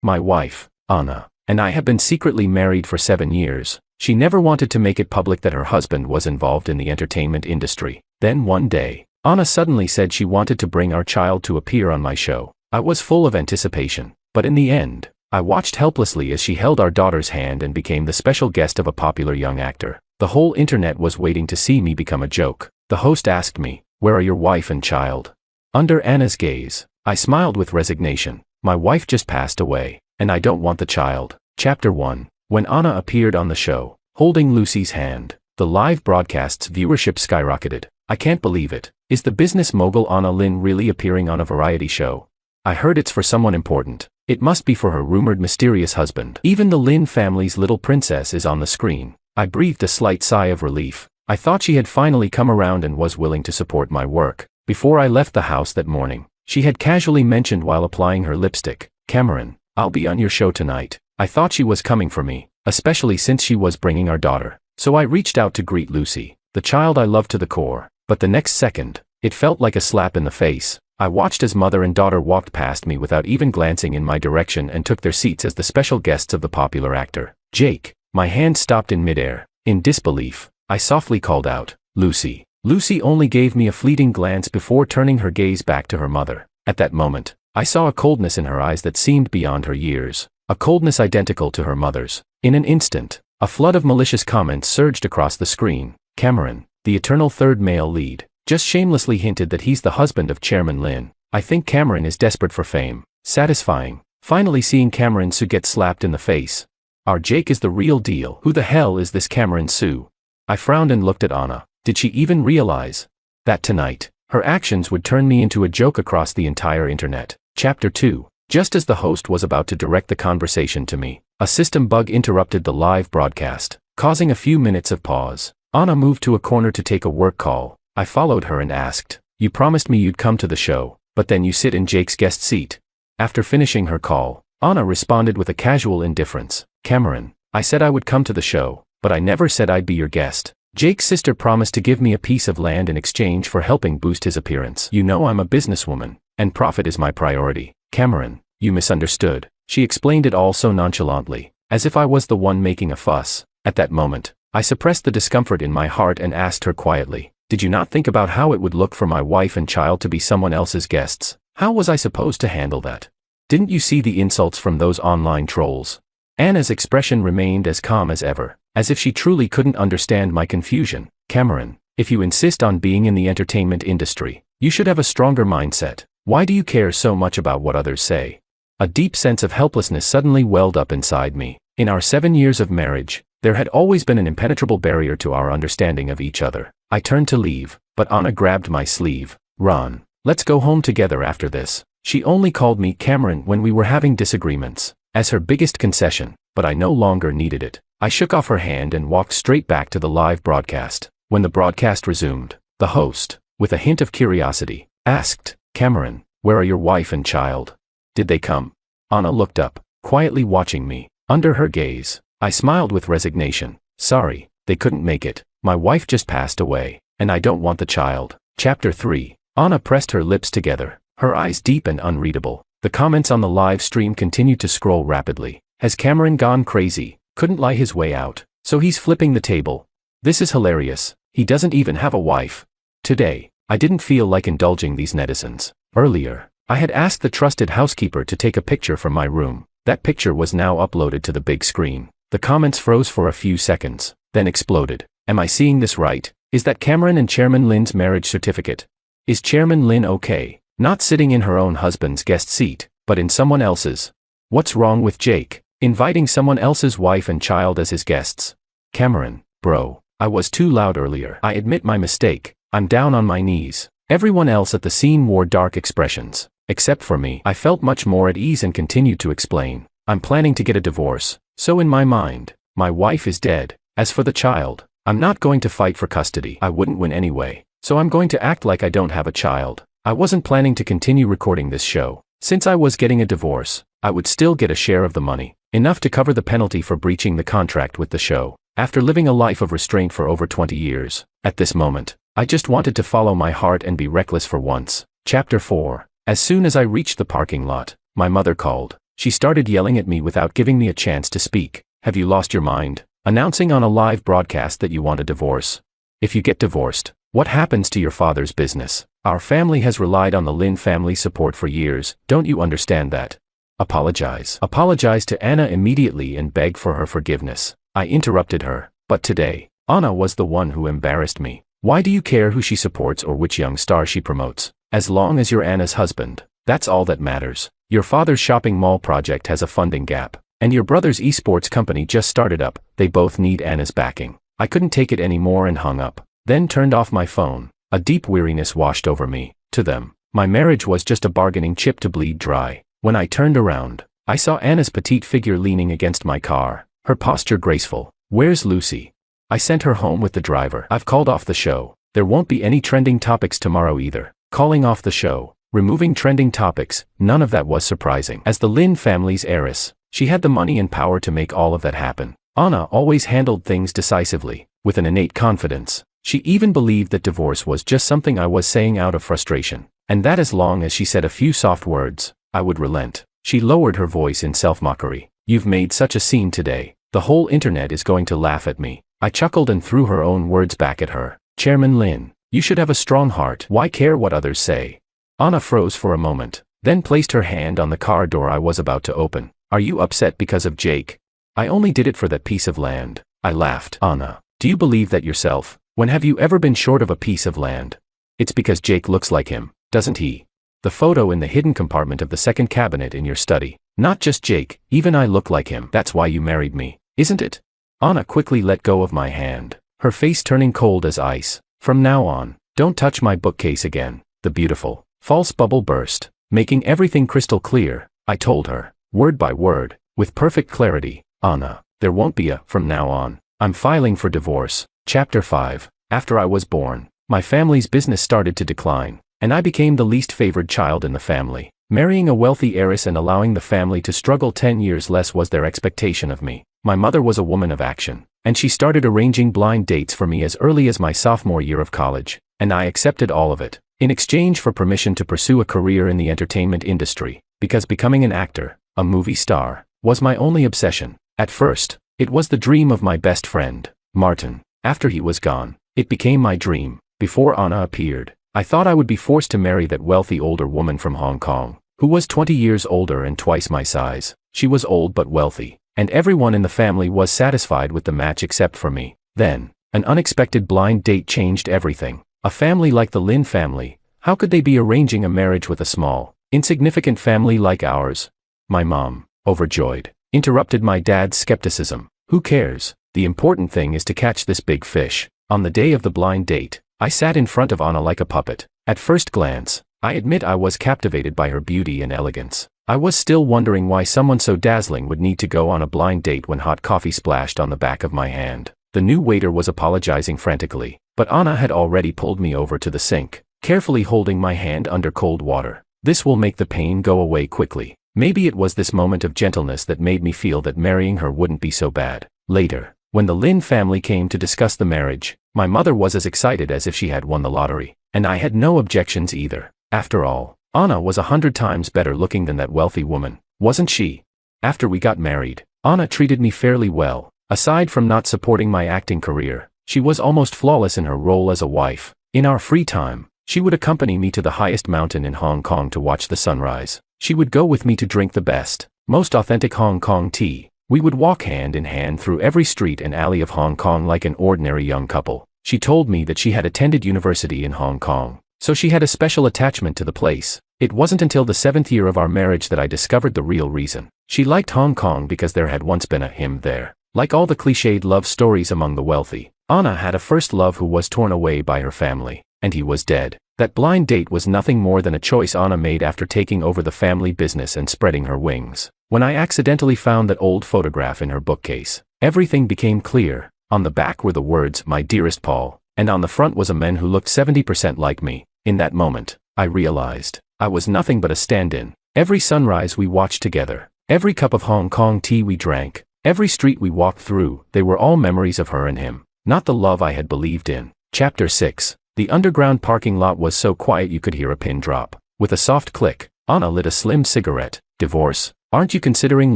My wife, Anna, and I have been secretly married for 7 years. She never wanted to make it public that her husband was involved in the entertainment industry. Then one day, Anna suddenly said she wanted to bring our child to appear on my show. I was full of anticipation, but in the end, I watched helplessly as she held our daughter's hand and became the special guest of a popular young actor. The whole internet was waiting to see me become a joke. The host asked me, "Where are your wife and child?" Under Anna's gaze, I smiled with resignation. My wife just passed away, and I don't want the child. Chapter 1. When Anna appeared on the show, holding Lucy's hand, the live broadcast's viewership skyrocketed. I can't believe it. Is the business mogul Anna Lynn really appearing on a variety show? I heard it's for someone important. It must be for her rumored mysterious husband. Even the Lynn family's little princess is on the screen. I breathed a slight sigh of relief. I thought she had finally come around and was willing to support my work. Before I left the house that morning, she had casually mentioned while applying her lipstick, "Cameron, I'll be on your show tonight." I thought she was coming for me, especially since she was bringing our daughter. So I reached out to greet Lucy, the child I loved to the core. But the next second, it felt like a slap in the face. I watched as mother and daughter walked past me without even glancing in my direction and took their seats as the special guests of the popular actor. "Jake." My hand stopped in midair. In disbelief, I softly called out, "Lucy." Lucy only gave me a fleeting glance before turning her gaze back to her mother. At that moment, I saw a coldness in her eyes that seemed beyond her years, a coldness identical to her mother's. In an instant, a flood of malicious comments surged across the screen. "Cameron, the eternal third male lead, just shamelessly hinted that he's the husband of Chairman Lynn. I think Cameron is desperate for fame. Satisfying. Finally seeing Cameron Sue get slapped in the face. Our Jake is the real deal. Who the hell is this Cameron Sue?" I frowned and looked at Anna. Did she even realize that tonight, her actions would turn me into a joke across the entire internet? Chapter 2. Just as the host was about to direct the conversation to me, a system bug interrupted the live broadcast, causing a few minutes of pause. Anna moved to a corner to take a work call. I followed her and asked, "You promised me you'd come to the show, but then you sit in Jake's guest seat." After finishing her call, Anna responded with a casual indifference. "Cameron, I said I would come to the show, but I never said I'd be your guest. Jake's sister promised to give me a piece of land in exchange for helping boost his appearance. You know I'm a businesswoman, and profit is my priority." "Cameron, you misunderstood." She explained it all so nonchalantly, as if I was the one making a fuss. At that moment, I suppressed the discomfort in my heart and asked her quietly, "Did you not think about how it would look for my wife and child to be someone else's guests? How was I supposed to handle that? Didn't you see the insults from those online trolls?" Anna's expression remained as calm as ever, as if she truly couldn't understand my confusion. "Cameron, if you insist on being in the entertainment industry, you should have a stronger mindset. Why do you care so much about what others say?" A deep sense of helplessness suddenly welled up inside me. In our 7 years of marriage, there had always been an impenetrable barrier to our understanding of each other. I turned to leave, but Anna grabbed my sleeve. "Ron, let's go home together after this." She only called me Cameron when we were having disagreements, as her biggest concession, but I no longer needed it. I shook off her hand and walked straight back to the live broadcast. When the broadcast resumed, the host, with a hint of curiosity, asked, "Cameron, where are your wife and child? Did they come?" Anna looked up, quietly watching me. Under her gaze, I smiled with resignation. "Sorry, they couldn't make it. My wife just passed away, and I don't want the child." Chapter 3. Anna pressed her lips together, her eyes deep and unreadable. The comments on the live stream continued to scroll rapidly. "Has Cameron gone crazy? Couldn't lie his way out, so he's flipping the table. This is hilarious. He doesn't even have a wife." Today, I didn't feel like indulging these netizens. Earlier, I had asked the trusted housekeeper to take a picture from my room. That picture was now uploaded to the big screen. The comments froze for a few seconds, then exploded. "Am I seeing this right? Is that Cameron and Chairman Lynn's marriage certificate? Is Chairman Lynn okay? Not sitting in her own husband's guest seat, but in someone else's? What's wrong with Jake? Inviting someone else's wife and child as his guests? Cameron, bro, I was too loud earlier. I admit my mistake. I'm down on my knees." Everyone else at the scene wore dark expressions. Except for me. I felt much more at ease and continued to explain. "I'm planning to get a divorce, so in my mind, my wife is dead. As for the child, I'm not going to fight for custody. I wouldn't win anyway, so I'm going to act like I don't have a child. I wasn't planning to continue recording this show. Since I was getting a divorce, I would still get a share of the money, enough to cover the penalty for breaching the contract with the show. After living a life of restraint for over 20 years, at this moment, I just wanted to follow my heart and be reckless for once." Chapter 4. As soon as I reached the parking lot, my mother called. She started yelling at me without giving me a chance to speak. Have you lost your mind? Announcing on a live broadcast that you want a divorce. If you get divorced, what happens to your father's business? Our family has relied on the Lin family support for years, don't you understand that? Apologize. Apologize to Anna immediately and beg for her forgiveness. I interrupted her, but today, Anna was the one who embarrassed me. Why do you care who she supports or which young star she promotes? As long as you're Anna's husband, that's all that matters. Your father's shopping mall project has a funding gap, and your brother's esports company just started up. They both need Anna's backing. I couldn't take it anymore and hung up, then turned off my phone. A deep weariness washed over me. To them, my marriage was just a bargaining chip to bleed dry. When I turned around, I saw Anna's petite figure leaning against my car, her posture graceful. Where's Lucy? I sent her home with the driver. I've called off the show. There won't be any trending topics tomorrow either. Calling off the show, removing trending topics, none of that was surprising. As the Lin family's heiress, she had the money and power to make all of that happen. Anna always handled things decisively, with an innate confidence. She even believed that divorce was just something I was saying out of frustration, and that as long as she said a few soft words, I would relent. She lowered her voice in self-mockery. You've made such a scene today. The whole internet is going to laugh at me. I chuckled and threw her own words back at her. Chairman Lin, you should have a strong heart. Why care what others say? Anna froze for a moment, then placed her hand on the car door I was about to open. Are you upset because of Jake? I only did it for that piece of land. I laughed. Anna, do you believe that yourself? When have you ever been short of a piece of land? It's because Jake looks like him, doesn't he? The photo in the hidden compartment of the second cabinet in your study. Not just Jake, even I look like him. That's why you married me, isn't it? Anna quickly let go of my hand, her face turning cold as ice. From now on, don't touch my bookcase again. The beautiful, false bubble burst, making everything crystal clear. I told her, word by word, with perfect clarity. Anna, there won't be a from now on. I'm filing for divorce. Chapter 5. After I was born, my family's business started to decline, and I became the least favored child in the family. Marrying a wealthy heiress and allowing the family to struggle 10 years less was their expectation of me. My mother was a woman of action, and she started arranging blind dates for me as early as my sophomore year of college, and I accepted all of it, in exchange for permission to pursue a career in the entertainment industry, because becoming an actor, a movie star, was my only obsession. At first, it was the dream of my best friend, Martin. After he was gone, it became my dream. Before Anna appeared, I thought I would be forced to marry that wealthy older woman from Hong Kong, who was 20 years older and twice my size. She was old but wealthy, and everyone in the family was satisfied with the match except for me. Then, an unexpected blind date changed everything. A family like the Lin family, how could they be arranging a marriage with a small, insignificant family like ours? My mom, overjoyed, interrupted my dad's skepticism. Who cares? The important thing is to catch this big fish. On the day of the blind date, I sat in front of Anna like a puppet. At first glance, I admit I was captivated by her beauty and elegance. I was still wondering why someone so dazzling would need to go on a blind date when hot coffee splashed on the back of my hand. The new waiter was apologizing frantically, but Anna had already pulled me over to the sink, carefully holding my hand under cold water. This will make the pain go away quickly. Maybe it was this moment of gentleness that made me feel that marrying her wouldn't be so bad. Later, when the Lin family came to discuss the marriage, my mother was as excited as if she had won the lottery, and I had no objections either. After all, Anna was 100 times better looking than that wealthy woman, wasn't she? After we got married, Anna treated me fairly well. Aside from not supporting my acting career, she was almost flawless in her role as a wife. In our free time, she would accompany me to the highest mountain in Hong Kong to watch the sunrise. She would go with me to drink the best, most authentic Hong Kong tea. We would walk hand in hand through every street and alley of Hong Kong like an ordinary young couple. She told me that she had attended university in Hong Kong, so she had a special attachment to the place. It wasn't until the 7th year of our marriage that I discovered the real reason. She liked Hong Kong because there had once been a him there. Like all the cliched love stories among the wealthy, Anna had a first love who was torn away by her family, and he was dead. That blind date was nothing more than a choice Anna made after taking over the family business and spreading her wings. When I accidentally found that old photograph in her bookcase, everything became clear. On the back were the words, "My dearest Paul," and on the front was a man who looked 70% like me. In that moment, I realized I was nothing but a stand-in. Every sunrise we watched together, every cup of Hong Kong tea we drank, every street we walked through, they were all memories of her and him, not the love I had believed in. Chapter 6. The underground parking lot was so quiet you could hear a pin drop. With a soft click, Anna lit a slim cigarette. Divorce. Aren't you considering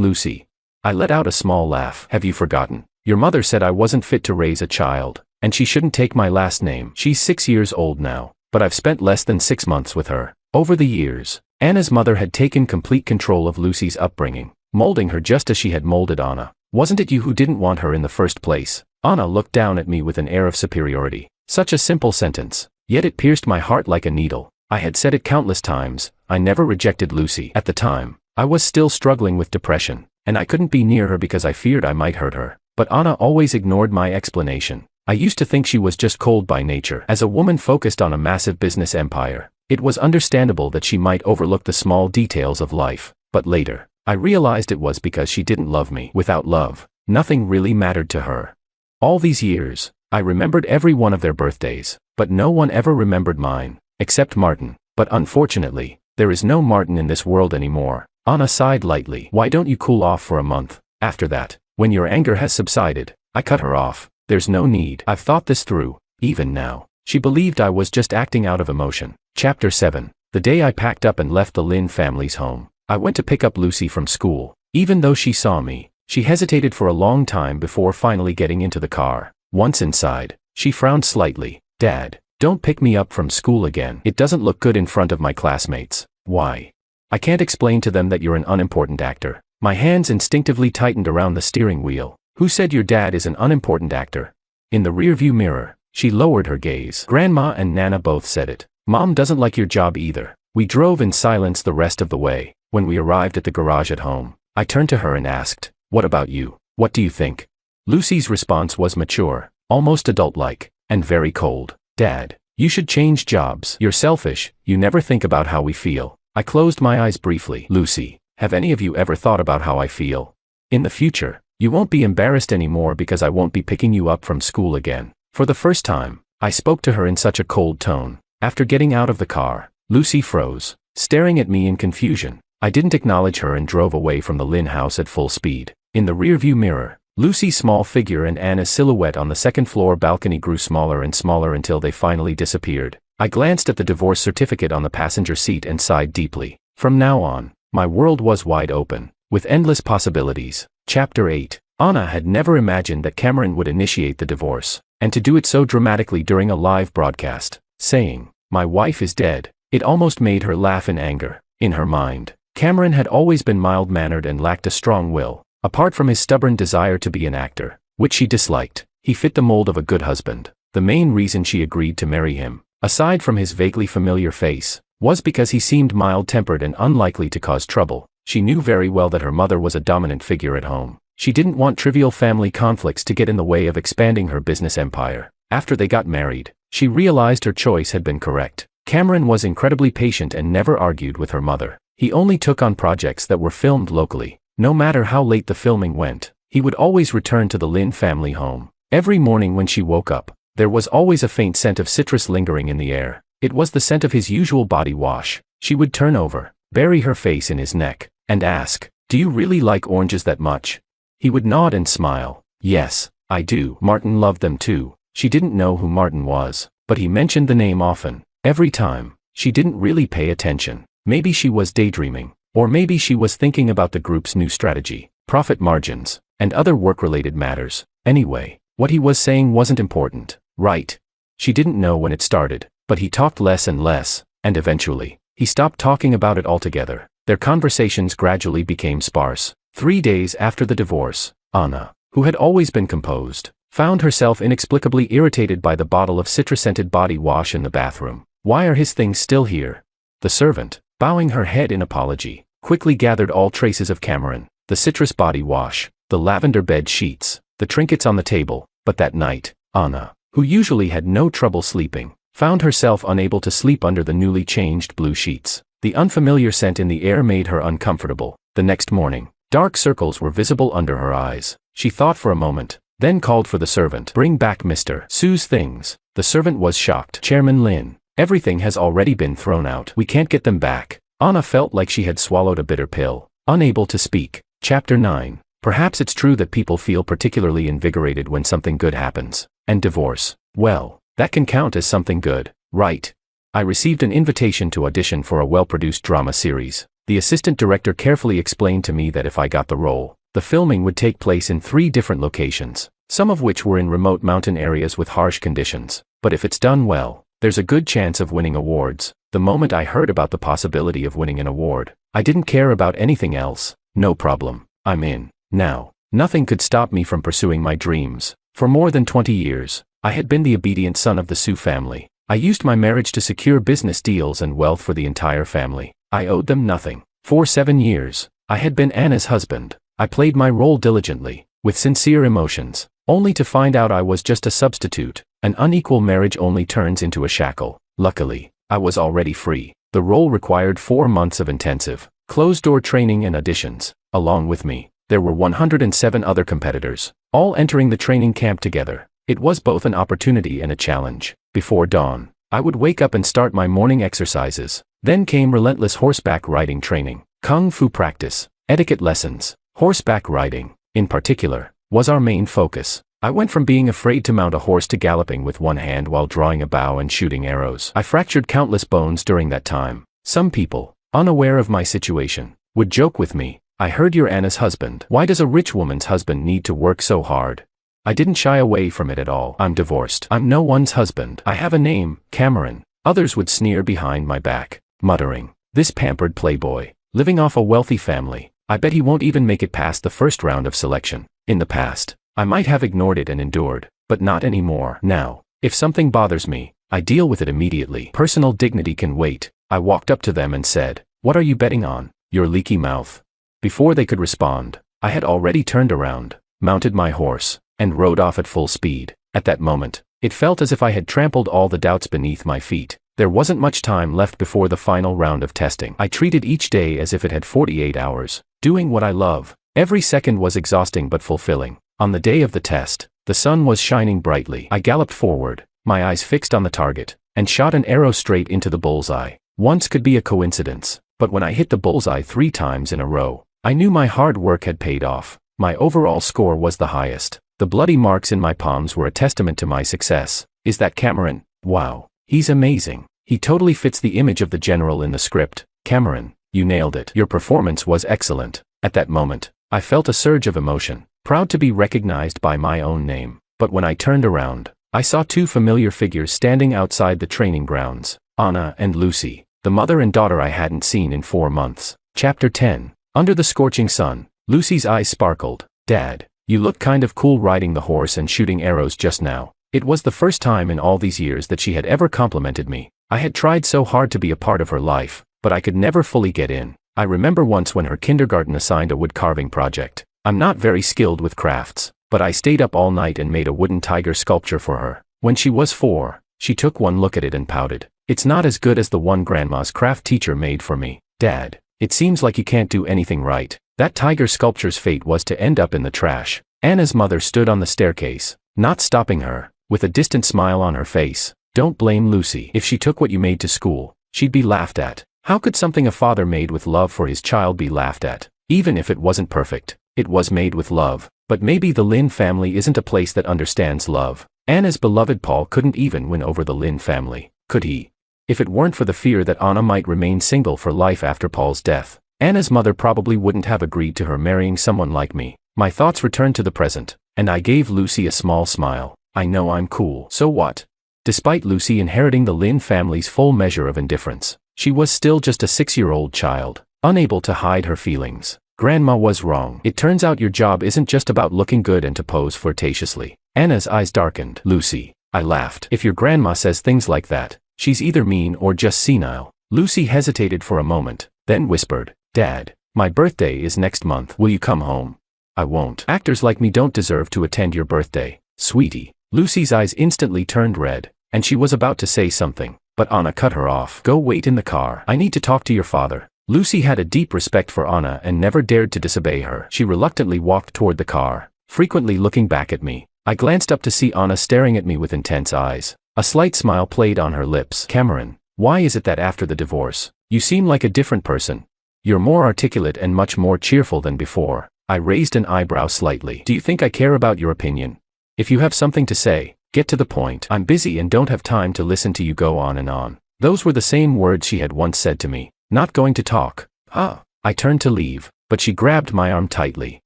Lucy? I let out a small laugh. Have you forgotten? Your mother said I wasn't fit to raise a child, and she shouldn't take my last name. She's 6 years old now, but I've spent less than 6 months with her. Over the years, Anna's mother had taken complete control of Lucy's upbringing, molding her just as she had molded Anna. Wasn't it you who didn't want her in the first place? Anna looked down at me with an air of superiority. Such a simple sentence, yet it pierced my heart like a needle. I had said it countless times. I never rejected Lucy. At the time, I was still struggling with depression, and I couldn't be near her because I feared I might hurt her. But Anna always ignored my explanation. I used to think she was just cold by nature. As a woman focused on a massive business empire, it was understandable that she might overlook the small details of life. But later, I realized it was because she didn't love me. Without love, nothing really mattered to her. All these years, I remembered every one of their birthdays, but no one ever remembered mine, except Martin. But unfortunately, there is no Martin in this world anymore. Anna sighed lightly. Why don't you cool off for a month? After that, when your anger has subsided, I cut her off. There's no need. I've thought this through. Even now, she believed I was just acting out of emotion. Chapter 7. The day I packed up and left the Lynn family's home, I went to pick up Lucy from school. Even though she saw me, she hesitated for a long time before finally getting into the car. Once inside, she frowned slightly. Dad, don't pick me up from school again. It doesn't look good in front of my classmates. Why? I can't explain to them that you're an unimportant actor. My hands instinctively tightened around the steering wheel. Who said your dad is an unimportant actor? In the rearview mirror, she lowered her gaze. Grandma and Nana both said it. Mom doesn't like your job either. We drove in silence the rest of the way. When we arrived at the garage at home, I turned to her and asked, "What about you? What do you think?" Lucy's response was mature, almost adult-like, and very cold. Dad, you should change jobs. You're selfish. You never think about how we feel. I closed my eyes briefly. Lucy, have any of you ever thought about how I feel? In the future, you won't be embarrassed anymore because I won't be picking you up from school again. For the first time, I spoke to her in such a cold tone. After getting out of the car, Lucy froze, staring at me in confusion. I didn't acknowledge her and drove away from the Lynn house at full speed. In the rearview mirror, Lucy's small figure and Anna's silhouette on the second-floor balcony grew smaller and smaller until they finally disappeared. I glanced at the divorce certificate on the passenger seat and sighed deeply. From now on, my world was wide open, with endless possibilities. Chapter 8. Anna had never imagined that Cameron would initiate the divorce, and to do it so dramatically during a live broadcast, saying, "My wife is dead." It almost made her laugh in anger. In her mind, Cameron had always been mild-mannered and lacked a strong will. Apart from his stubborn desire to be an actor, which she disliked, he fit the mold of a good husband. The main reason she agreed to marry him, aside from his vaguely familiar face, was because he seemed mild-tempered and unlikely to cause trouble. She knew very well that her mother was a dominant figure at home. She didn't want trivial family conflicts to get in the way of expanding her business empire. After they got married, she realized her choice had been correct. Cameron was incredibly patient and never argued with her mother. He only took on projects that were filmed locally. No matter how late the filming went, he would always return to the Lynn family home. Every morning when she woke up, there was always a faint scent of citrus lingering in the air. It was the scent of his usual body wash. She would turn over, bury her face in his neck, and ask, "Do you really like oranges that much?" He would nod and smile. "Yes, I do." Martin loved them too. She didn't know who Martin was, but he mentioned the name often. Every time, she didn't really pay attention. Maybe she was daydreaming. Or maybe she was thinking about the group's new strategy, profit margins, and other work-related matters. Anyway, what he was saying wasn't important, right? She didn't know when it started, but he talked less and less, and eventually, he stopped talking about it altogether. Their conversations gradually became sparse. 3 days after the divorce, Anna, who had always been composed, found herself inexplicably irritated by the bottle of citrus-scented body wash in the bathroom. Why are his things still here? The servant, bowing her head in apology, quickly gathered all traces of Cameron, the citrus body wash, the lavender bed sheets, the trinkets on the table. But that night, Anna, who usually had no trouble sleeping, found herself unable to sleep under the newly changed blue sheets. The unfamiliar scent in the air made her uncomfortable. The next morning, dark circles were visible under her eyes. She thought for a moment, then called for the servant. "Bring back Mr. Sue's things." The servant was shocked. "Chairman Lin, everything has already been thrown out. We can't get them back." Anna felt like she had swallowed a bitter pill, unable to speak. Chapter 9. Perhaps it's true that people feel particularly invigorated when something good happens. And divorce, well, that can count as something good, right? I received an invitation to audition for a well-produced drama series. The assistant director carefully explained to me that if I got the role, the filming would take place in 3 different locations, some of which were in remote mountain areas with harsh conditions. But if it's done well, there's a good chance of winning awards. The moment I heard about the possibility of winning an award, I didn't care about anything else. No problem. I'm in. Now, nothing could stop me from pursuing my dreams. For more than 20 years, I had been the obedient son of the Sioux family. I used my marriage to secure business deals and wealth for the entire family. I owed them nothing. For 7 years, I had been Anna's husband. I played my role diligently, with sincere emotions, only to find out I was just a substitute. An unequal marriage only turns into a shackle. Luckily, I was already free. The role required 4 months of intensive, closed-door training and auditions. Along with me, there were 107 other competitors, all entering the training camp together. It was both an opportunity and a challenge. Before dawn, I would wake up and start my morning exercises. Then came relentless horseback riding training, kung fu practice, etiquette lessons. Horseback riding, in particular, was our main focus. I went from being afraid to mount a horse to galloping with one hand while drawing a bow and shooting arrows. I fractured countless bones during that time. Some people, unaware of my situation, would joke with me, "I heard you're Anna's husband. Why does a rich woman's husband need to work so hard?" I didn't shy away from it at all. I'm divorced. I'm no one's husband. I have a name, Cameron. Others would sneer behind my back, muttering, "This pampered playboy, living off a wealthy family. I bet he won't even make it past the first round of selection." In the past, I might have ignored it and endured, but not anymore. Now, if something bothers me, I deal with it immediately. Personal dignity can wait. I walked up to them and said, "What are you betting on, your leaky mouth?" Before they could respond, I had already turned around, mounted my horse, and rode off at full speed. At that moment, it felt as if I had trampled all the doubts beneath my feet. There wasn't much time left before the final round of testing. I treated each day as if it had 48 hours, doing what I love. Every second was exhausting but fulfilling. On the day of the test, the sun was shining brightly. I galloped forward, my eyes fixed on the target, and shot an arrow straight into the bullseye. Once could be a coincidence, but when I hit the bullseye 3 times in a row, I knew my hard work had paid off. My overall score was the highest. The bloody marks in my palms were a testament to my success. Is that Cameron? Wow, he's amazing. He totally fits the image of the general in the script. Cameron, you nailed it. Your performance was excellent. At that moment, I felt a surge of emotion, proud to be recognized by my own name. But when I turned around, I saw 2 familiar figures standing outside the training grounds, Anna and Lucy, the mother and daughter I hadn't seen in 4 months. Chapter 10. Under the scorching sun, Lucy's eyes sparkled. "Dad, you look kind of cool riding the horse and shooting arrows just now." It was the first time in all these years that she had ever complimented me. I had tried so hard to be a part of her life, but I could never fully get in. I remember once when her kindergarten assigned a wood carving project. I'm not very skilled with crafts, but I stayed up all night and made a wooden tiger sculpture for her. When she was 4, she took one look at it and pouted. "It's not as good as the one Grandma's craft teacher made for me." "Dad, it seems like you can't do anything right." That tiger sculpture's fate was to end up in the trash. Anna's mother stood on the staircase, not stopping her, with a distant smile on her face. "Don't blame Lucy. If she took what you made to school, she'd be laughed at." How could something a father made with love for his child be laughed at? Even if it wasn't perfect, it was made with love. But maybe the Lin family isn't a place that understands love. Anna's beloved Paul couldn't even win over the Lin family, could he? If it weren't for the fear that Anna might remain single for life after Paul's death, Anna's mother probably wouldn't have agreed to her marrying someone like me. My thoughts returned to the present, and I gave Lucy a small smile. I know I'm cool. So what? Despite Lucy inheriting the Lin family's full measure of indifference, she was still just a 6-year-old child, unable to hide her feelings. Grandma was wrong. It turns out your job isn't just about looking good and to pose flirtatiously. Anna's eyes darkened. "Lucy," I laughed. "If your grandma says things like that, she's either mean or just senile." Lucy hesitated for a moment, then whispered, "Dad, my birthday is next month. Will you come home?" "I won't. Actors like me don't deserve to attend your birthday, sweetie." Lucy's eyes instantly turned red, and she was about to say something, but Anna cut her off. "Go wait in the car. I need to talk to your father." Lucy had a deep respect for Anna and never dared to disobey her. She reluctantly walked toward the car, frequently looking back at me. I glanced up to see Anna staring at me with intense eyes. A slight smile played on her lips. "Cameron, why is it that after the divorce, you seem like a different person? You're more articulate and much more cheerful than before." I raised an eyebrow slightly. "Do you think I care about your opinion? If you have something to say, get to the point. I'm busy and don't have time to listen to you go on and on." Those were the same words she had once said to me. "Not going to talk? Ah, I turned to leave, but she grabbed my arm tightly.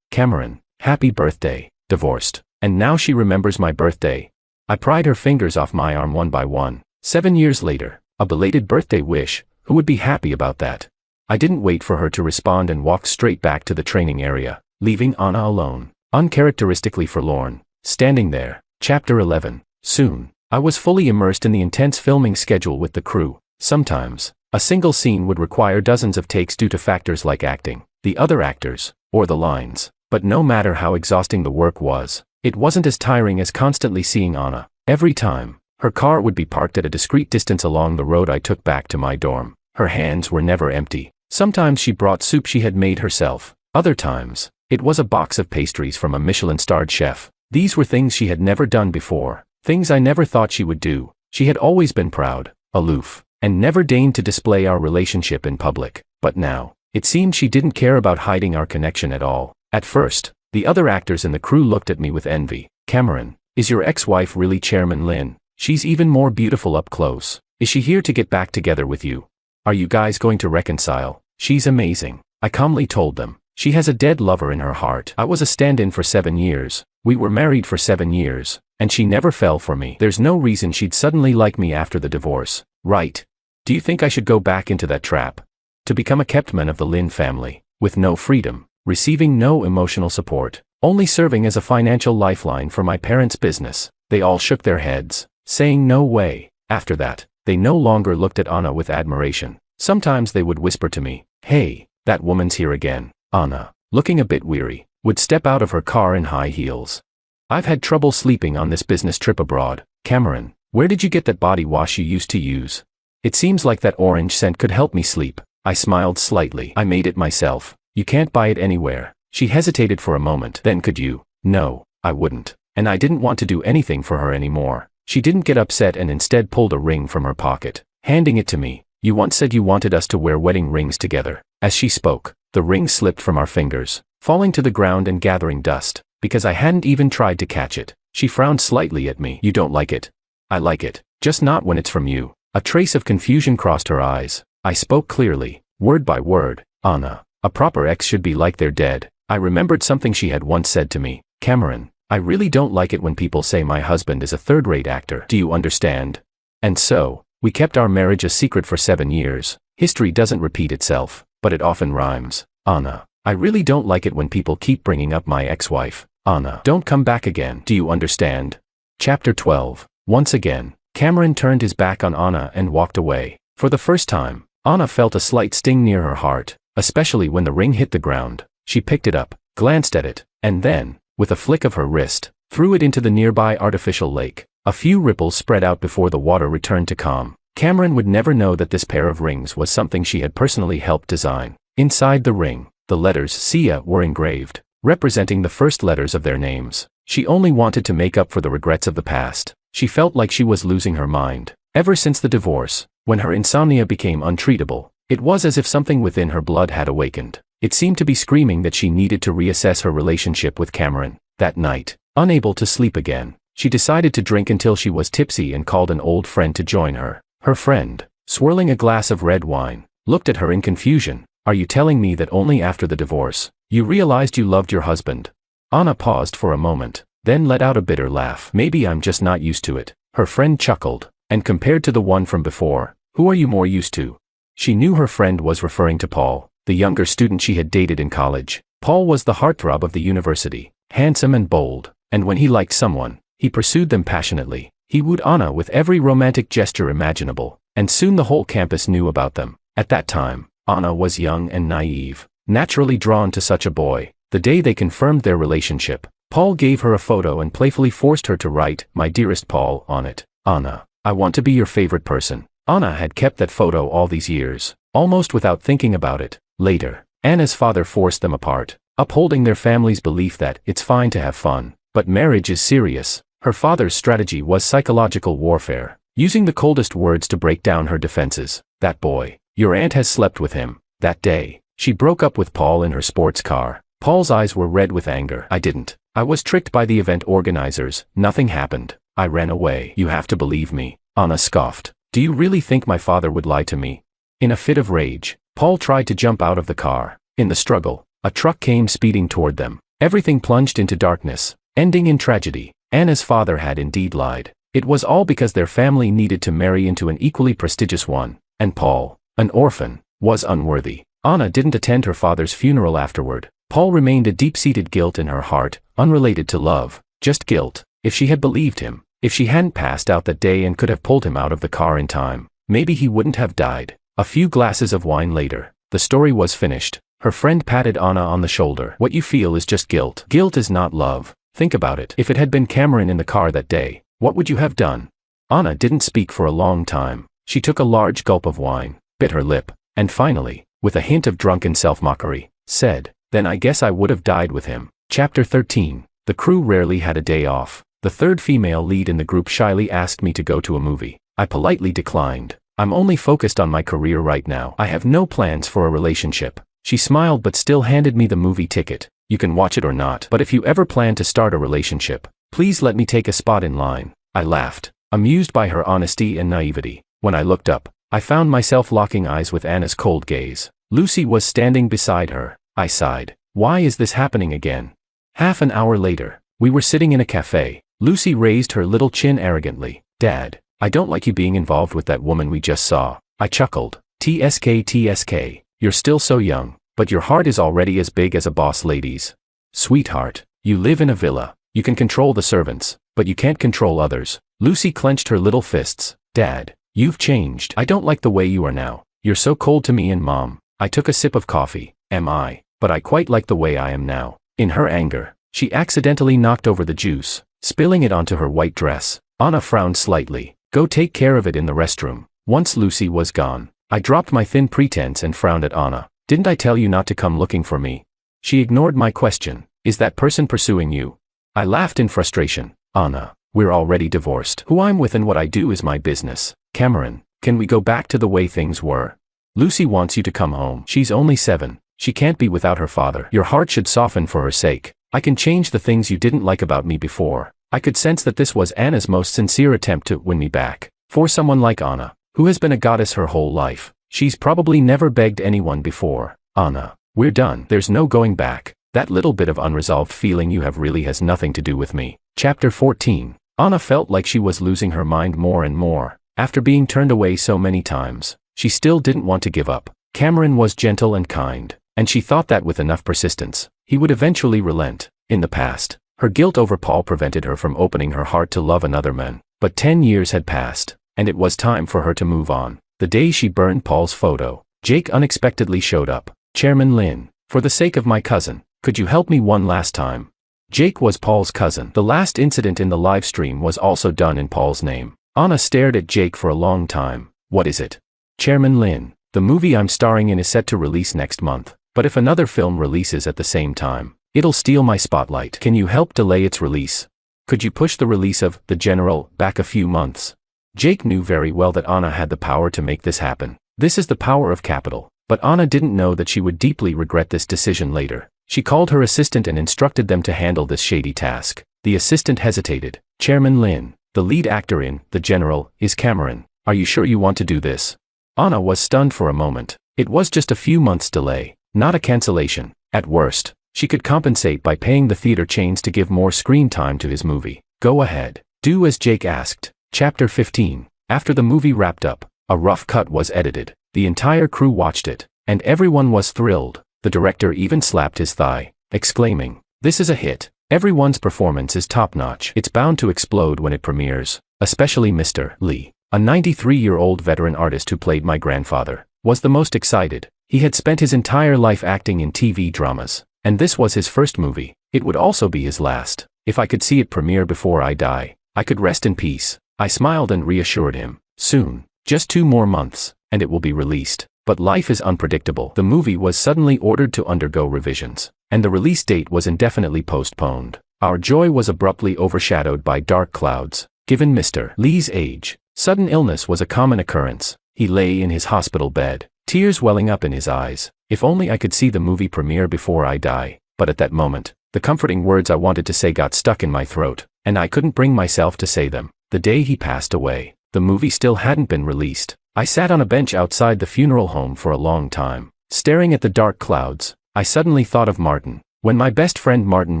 Cameron, happy birthday, divorced. And now she remembers my birthday. I pried her fingers off my arm one by one. 7 years later, a belated birthday wish, who would be happy about that? I didn't wait for her to respond and walked straight back to the training area, leaving Anna alone, uncharacteristically forlorn, standing there. Chapter 11. Soon, I was fully immersed in the intense filming schedule with the crew. Sometimes, a single scene would require dozens of takes due to factors like acting, the other actors, or the lines. But no matter how exhausting the work was, it wasn't as tiring as constantly seeing Anna. Every time, her car would be parked at a discreet distance along the road I took back to my dorm. Her hands were never empty. Sometimes she brought soup she had made herself. Other times, it was a box of pastries from a Michelin-starred chef. These were things she had never done before, things I never thought she would do. She had always been proud, aloof, and never deigned to display our relationship in public. But now, it seemed she didn't care about hiding our connection at all. At first, the other actors in the crew looked at me with envy. Cameron, is your ex-wife really Chairman Lin? She's even more beautiful up close. Is she here to get back together with you? Are you guys going to reconcile? She's amazing, I calmly told them. She has a dead lover in her heart. I was a stand-in for 7 years. We were married for 7 years, and she never fell for me. There's no reason she'd suddenly like me after the divorce, right? Do you think I should go back into that trap? To become a keptman of the Lin family, with no freedom, receiving no emotional support, only serving as a financial lifeline for my parents' business? They all shook their heads, saying no way. After that, they no longer looked at Anna with admiration. Sometimes they would whisper to me, "Hey, that woman's here again." Anna, looking a bit weary, would step out of her car in high heels. "I've had trouble sleeping on this business trip abroad. Cameron, where did you get that body wash you used to use? It seems like that orange scent could help me sleep." I smiled slightly. "I made it myself. You can't buy it anywhere." She hesitated for a moment. "Then could you?" "No, I wouldn't." And I didn't want to do anything for her anymore. She didn't get upset and instead pulled a ring from her pocket, handing it to me. "You once said you wanted us to wear wedding rings together." As she spoke, the ring slipped from our fingers, falling to the ground and gathering dust, because I hadn't even tried to catch it. She frowned slightly at me. "You don't like it?" "I like it, just not when it's from you." A trace of confusion crossed her eyes. I spoke clearly, word by word. "Anna, a proper ex should be like they're dead." I remembered something she had once said to me. "Cameron, I really don't like it when people say my husband is a third-rate actor. Do you understand?" And so, we kept our marriage a secret for 7 years. History doesn't repeat itself, but it often rhymes. "Anna, I really don't like it when people keep bringing up my ex-wife. Anna, don't come back again. Do you understand?" Chapter 12. Once again, Cameron turned his back on Anna and walked away. For the first time, Anna felt a slight sting near her heart, especially when the ring hit the ground. She picked it up, glanced at it, and then, with a flick of her wrist, threw it into the nearby artificial lake. A few ripples spread out before the water returned to calm. Cameron would never know that this pair of rings was something she had personally helped design. Inside the ring, the letters Sia were engraved, representing the first letters of their names. She only wanted to make up for the regrets of the past. She felt like she was losing her mind. Ever since the divorce, when her insomnia became untreatable, it was as if something within her blood had awakened. It seemed to be screaming that she needed to reassess her relationship with Cameron. That night, unable to sleep again, she decided to drink until she was tipsy and called an old friend to join her. Her friend, swirling a glass of red wine, looked at her in confusion. "Are you telling me that only after the divorce, you realized you loved your husband?" Anna paused for a moment, then let out a bitter laugh. "Maybe I'm just not used to it." Her friend chuckled. "And compared to the one from before, who are you more used to?" She knew her friend was referring to Paul, the younger student she had dated in college. Paul was the heartthrob of the university, handsome and bold, and when he liked someone, he pursued them passionately. He wooed Anna with every romantic gesture imaginable, and soon the whole campus knew about them. At that time, Anna was young and naive, naturally drawn to such a boy. The day they confirmed their relationship, Paul gave her a photo and playfully forced her to write, "My dearest Paul," on it. "Anna, I want to be your favorite person." Anna had kept that photo all these years, almost without thinking about it. Later, Anna's father forced them apart, upholding their family's belief that it's fine to have fun, but marriage is serious. Her father's strategy was psychological warfare, using the coldest words to break down her defenses. "That boy, your aunt has slept with him." That day, she broke up with Paul in her sports car. Paul's eyes were red with anger. "I didn't. I was tricked by the event organizers. Nothing happened. I ran away." "You have to believe me," Anna scoffed. "Do you really think my father would lie to me?" In a fit of rage, Paul tried to jump out of the car. In the struggle, a truck came speeding toward them. Everything plunged into darkness, ending in tragedy. Anna's father had indeed lied. It was all because their family needed to marry into an equally prestigious one, and Paul, an orphan, was unworthy. Anna didn't attend her father's funeral afterward. Paul remained a deep-seated guilt in her heart, unrelated to love, just guilt. If she had believed him, if she hadn't passed out that day and could have pulled him out of the car in time, maybe he wouldn't have died. A few glasses of wine later, the story was finished. Her friend patted Anna on the shoulder. What you feel is just guilt. Guilt is not love. Think about it. If it had been Cameron in the car that day, what would you have done? Anna didn't speak for a long time. She took a large gulp of wine, bit her lip, and finally, with a hint of drunken self-mockery, said, "Then I guess I would have died with him." Chapter 13. The crew rarely had a day off. The third female lead in the group shyly asked me to go to a movie. I politely declined. "I'm only focused on my career right now. I have no plans for a relationship." She smiled but still handed me the movie ticket. "You can watch it or not, but if you ever plan to start a relationship, please let me take a spot in line." I laughed, amused by her honesty and naivety. When I looked up, I found myself locking eyes with Anna's cold gaze. Lucy was standing beside her. I sighed. Why is this happening again? Half an hour later, we were sitting in a cafe. Lucy raised her little chin arrogantly. "Dad, I don't like you being involved with that woman we just saw." I chuckled. TSK, you're still so young, but your heart is already as big as a boss lady's. Sweetheart, you live in a villa. You can control the servants, but you can't control others. Lucy clenched her little fists. "Dad, you've changed. I don't like the way you are now. You're so cold to me and Mom." I took a sip of coffee. "Am I? But I quite like the way I am now." In her anger, she accidentally knocked over the juice, spilling it onto her white dress. Anna frowned slightly. "Go take care of it in the restroom." Once Lucy was gone, I dropped my thin pretense and frowned at Anna. "Didn't I tell you not to come looking for me?" She ignored my question. "Is that person pursuing you?" I laughed in frustration. "Anna, we're already divorced. Who I'm with and what I do is my business. Cameron, can we go back to the way things were? Lucy wants you to come home. She's only 7. She can't be without her father. Your heart should soften for her sake. I can change the things you didn't like about me before." I could sense that this was Anna's most sincere attempt to win me back. For someone like Anna, who has been a goddess her whole life, she's probably never begged anyone before. "Anna, we're done. There's no going back. That little bit of unresolved feeling you have really has nothing to do with me." Chapter 14. Anna felt like she was losing her mind more and more. After being turned away so many times, she still didn't want to give up. Cameron was gentle and kind, and she thought that with enough persistence, he would eventually relent. In the past, her guilt over Paul prevented her from opening her heart to love another man. But 10 years had passed, and it was time for her to move on. The day she burned Paul's photo, Jake unexpectedly showed up. "Chairman Lin, for the sake of my cousin, could you help me one last time?" Jake was Paul's cousin. The last incident in the live stream was also done in Paul's name. Anna stared at Jake for a long time. "What is it?" "Chairman Lin, the movie I'm starring in is set to release next month, but if another film releases at the same time, it'll steal my spotlight. Can you help delay its release? Could you push the release of The General back a few months?" Jake knew very well that Anna had the power to make this happen. This is the power of capital. But Anna didn't know that she would deeply regret this decision later. She called her assistant and instructed them to handle this shady task. The assistant hesitated. "Chairman Lin, the lead actor in The General is Cameron. Are you sure you want to do this?" Anna was stunned for a moment. It was just a few months' delay, not a cancellation. At worst, she could compensate by paying the theater chains to give more screen time to his movie. "Go ahead. Do as Jake asked." Chapter 15. After the movie wrapped up, a rough cut was edited. The entire crew watched it, and everyone was thrilled. The director even slapped his thigh, exclaiming, "This is a hit. Everyone's performance is top-notch. It's bound to explode when it premieres." Especially Mr. Lee, a 93-year-old veteran artist who played my grandfather, was the most excited. He had spent his entire life acting in TV dramas, and this was his first movie. It would also be his last. If I could see it premiere before I die, I could rest in peace. I smiled and reassured him. "Soon, just 2 more months, and it will be released." But life is unpredictable. The movie was suddenly ordered to undergo revisions, and the release date was indefinitely postponed. Our joy was abruptly overshadowed by dark clouds. Given Mr. Lee's age, sudden illness was a common occurrence. He lay in his hospital bed, tears welling up in his eyes. If only I could see the movie premiere before I die. But at that moment, the comforting words I wanted to say got stuck in my throat, and I couldn't bring myself to say them. The day he passed away, the movie still hadn't been released. I sat on a bench outside the funeral home for a long time, staring at the dark clouds. I suddenly thought of Martin. When my best friend Martin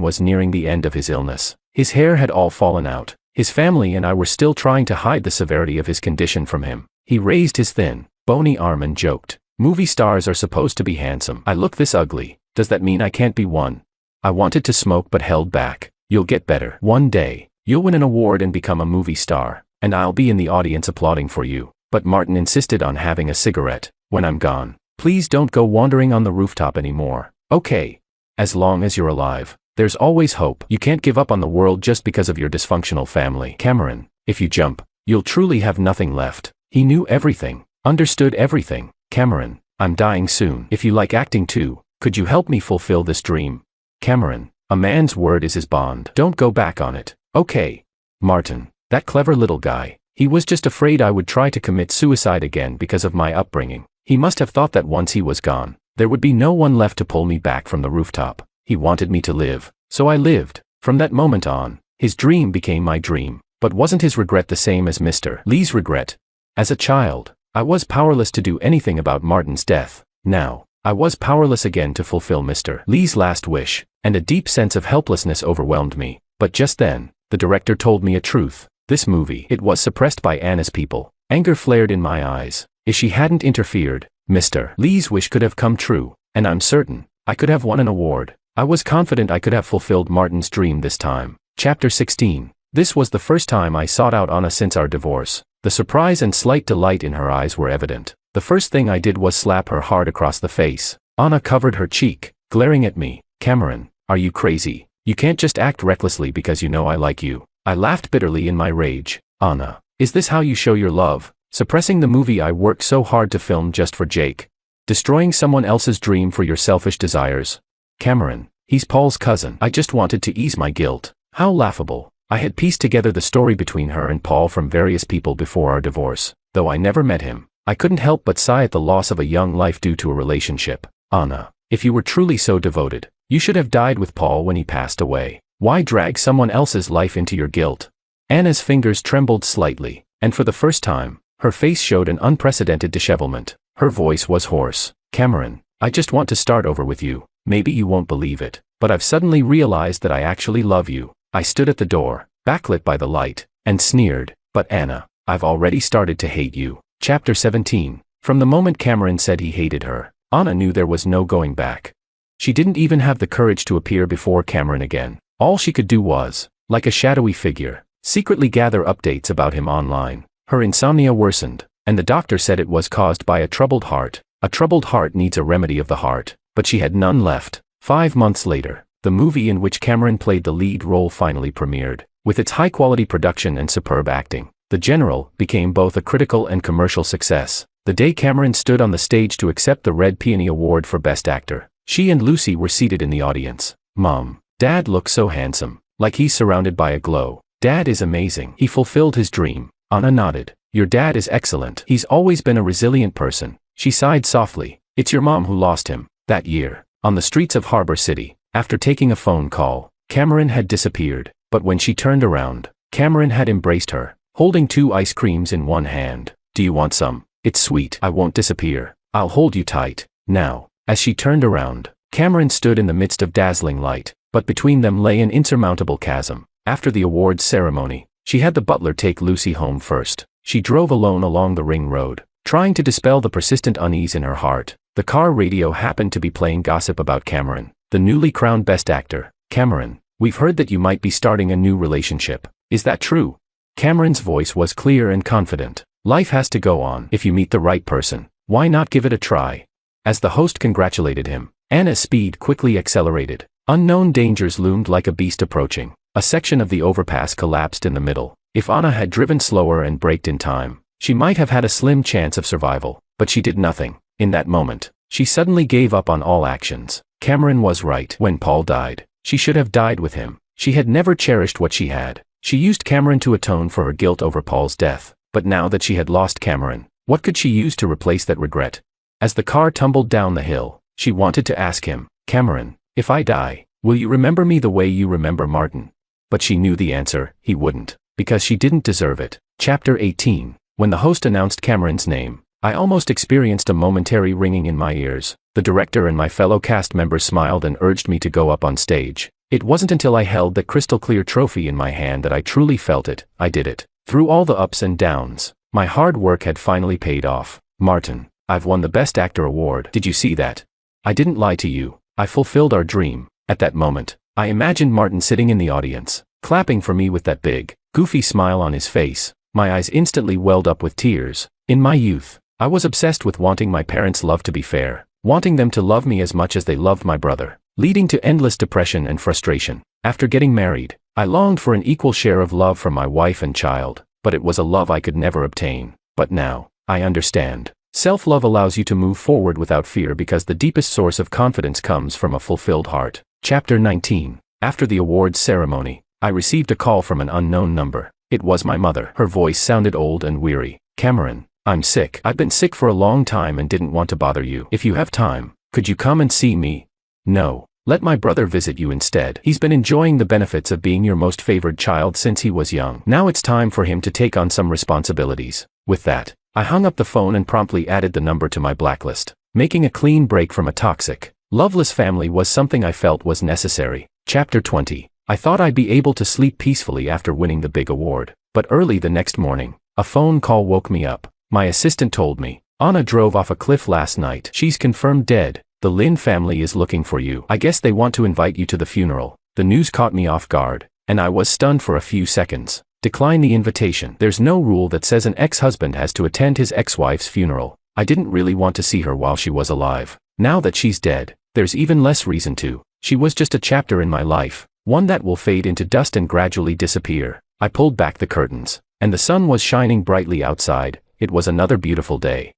was nearing the end of his illness, his hair had all fallen out. His family and I were still trying to hide the severity of his condition from him. He raised his thin, bony arm and joked, "Movie stars are supposed to be handsome. I look this ugly. Does that mean I can't be one?" I wanted to smoke but held back. "You'll get better. One day, you'll win an award and become a movie star, and I'll be in the audience applauding for you." But Martin insisted on having a cigarette. "When I'm gone, please don't go wandering on the rooftop anymore, okay? As long as you're alive, there's always hope. You can't give up on the world just because of your dysfunctional family. Cameron, if you jump, you'll truly have nothing left." He knew everything, understood everything. "Cameron, I'm dying soon. If you like acting too, could you help me fulfill this dream?" "Cameron, a man's word is his bond. Don't go back on it, okay?" Martin, that clever little guy, he was just afraid I would try to commit suicide again because of my upbringing. He must have thought that once he was gone, there would be no one left to pull me back from the rooftop. He wanted me to live, so I lived. From that moment on, his dream became my dream. But wasn't his regret the same as Mr. Lee's regret? As a child, I was powerless to do anything about Martin's death. Now, I was powerless again to fulfill Mr. Lee's last wish, and a deep sense of helplessness overwhelmed me. But just then, the director told me a truth. This movie, it was suppressed by Anna's people. Anger flared in my eyes. If she hadn't interfered, Mr. Lee's wish could have come true, and I'm certain I could have won an award. I was confident I could have fulfilled Martin's dream this time. Chapter 16. This was the first time I sought out Anna since our divorce. The surprise and slight delight in her eyes were evident. The first thing I did was slap her hard across the face. Anna covered her cheek, glaring at me. "Cameron, are you crazy? You can't just act recklessly because you know I like you." I laughed bitterly in my rage. "Anna, is this how you show your love? Suppressing the movie I worked so hard to film just for Jake? Destroying someone else's dream for your selfish desires? Cameron, he's Paul's cousin. I just wanted to ease my guilt." How laughable. I had pieced together the story between her and Paul from various people before our divorce. Though I never met him, I couldn't help but sigh at the loss of a young life due to a relationship. "Anna, if you were truly so devoted, you should have died with Paul when he passed away. Why drag someone else's life into your guilt?" Anna's fingers trembled slightly, and for the first time, her face showed an unprecedented dishevelment. Her voice was hoarse. "Cameron, I just want to start over with you. Maybe you won't believe it, but I've suddenly realized that I actually love you." I stood at the door, backlit by the light, and sneered, "But Anna, I've already started to hate you." Chapter 17. From the moment Cameron said he hated her, Anna knew there was no going back. She didn't even have the courage to appear before Cameron again. All she could do was, like a shadowy figure, secretly gather updates about him online. Her insomnia worsened, and the doctor said it was caused by a troubled heart. A troubled heart needs a remedy of the heart, but she had none left. 5 months later, the movie in which Cameron played the lead role finally premiered. With its high-quality production and superb acting, The General became both a critical and commercial success. The day Cameron stood on the stage to accept the Red Peony Award for Best Actor, she and Lucy were seated in the audience. "Mom, Dad looks so handsome, like he's surrounded by a glow. Dad is amazing. He fulfilled his dream." Anna nodded. "Your dad is excellent. He's always been a resilient person." She sighed softly. "It's your mom who lost him." That year, on the streets of Harbor City, after taking a phone call, Cameron had disappeared. But when she turned around, Cameron had embraced her, holding 2 ice creams in one hand. "Do you want some? It's sweet. I won't disappear. I'll hold you tight." Now, as she turned around, Cameron stood in the midst of dazzling light, but between them lay an insurmountable chasm. After the awards ceremony, she had the butler take Lucy home first. She drove alone along the ring road, trying to dispel the persistent unease in her heart. The car radio happened to be playing gossip about Cameron, the newly crowned Best Actor. "Cameron, we've heard that you might be starting a new relationship. Is that true?" Cameron's voice was clear and confident. "Life has to go on. If you meet the right person, why not give it a try?" As the host congratulated him, Anna's speed quickly accelerated. Unknown dangers loomed like a beast approaching. A section of the overpass collapsed in the middle. If Anna had driven slower and braked in time, she might have had a slim chance of survival, but she did nothing. In that moment, she suddenly gave up on all actions. Cameron was right. When Paul died, she should have died with him. She had never cherished what she had. She used Cameron to atone for her guilt over Paul's death. But now that she had lost Cameron, what could she use to replace that regret? As the car tumbled down the hill, she wanted to ask him, "Cameron, if I die, will you remember me the way you remember Martin?" But she knew the answer: he wouldn't, because she didn't deserve it. Chapter 18. When the host announced Cameron's name, I almost experienced a momentary ringing in my ears. The director and my fellow cast members smiled and urged me to go up on stage. It wasn't until I held that crystal-clear trophy in my hand that I truly felt it. I did it. Through all the ups and downs, my hard work had finally paid off. Martin, I've won the Best Actor award. Did you see that? I didn't lie to you. I fulfilled our dream. At that moment, I imagined Martin sitting in the audience, clapping for me with that big, goofy smile on his face. My eyes instantly welled up with tears. In my youth, I was obsessed with wanting my parents' love to be fair, wanting them to love me as much as they loved my brother, leading to endless depression and frustration. After getting married, I longed for an equal share of love from my wife and child, but it was a love I could never obtain. But now, I understand. Self-love allows you to move forward without fear because the deepest source of confidence comes from a fulfilled heart. Chapter 19. After the awards ceremony, I received a call from an unknown number. It was my mother. Her voice sounded old and weary. Cameron, I'm sick. I've been sick for a long time and didn't want to bother you. If you have time, could you come and see me? No. Let my brother visit you instead. He's been enjoying the benefits of being your most favored child since he was young. Now it's time for him to take on some responsibilities. With that, I hung up the phone and promptly added the number to my blacklist. Making a clean break from a toxic, loveless family was something I felt was necessary. Chapter 20. I thought I'd be able to sleep peacefully after winning the big award. But early the next morning, a phone call woke me up. My assistant told me, Anna drove off a cliff last night. She's confirmed dead. The Lin family is looking for you. I guess they want to invite you to the funeral. The news caught me off guard, and I was stunned for a few seconds. Decline the invitation. There's no rule that says an ex-husband has to attend his ex-wife's funeral. I didn't really want to see her while she was alive. Now that she's dead, there's even less reason to. She was just a chapter in my life, one that will fade into dust and gradually disappear. I pulled back the curtains, and the sun was shining brightly outside. It was another beautiful day.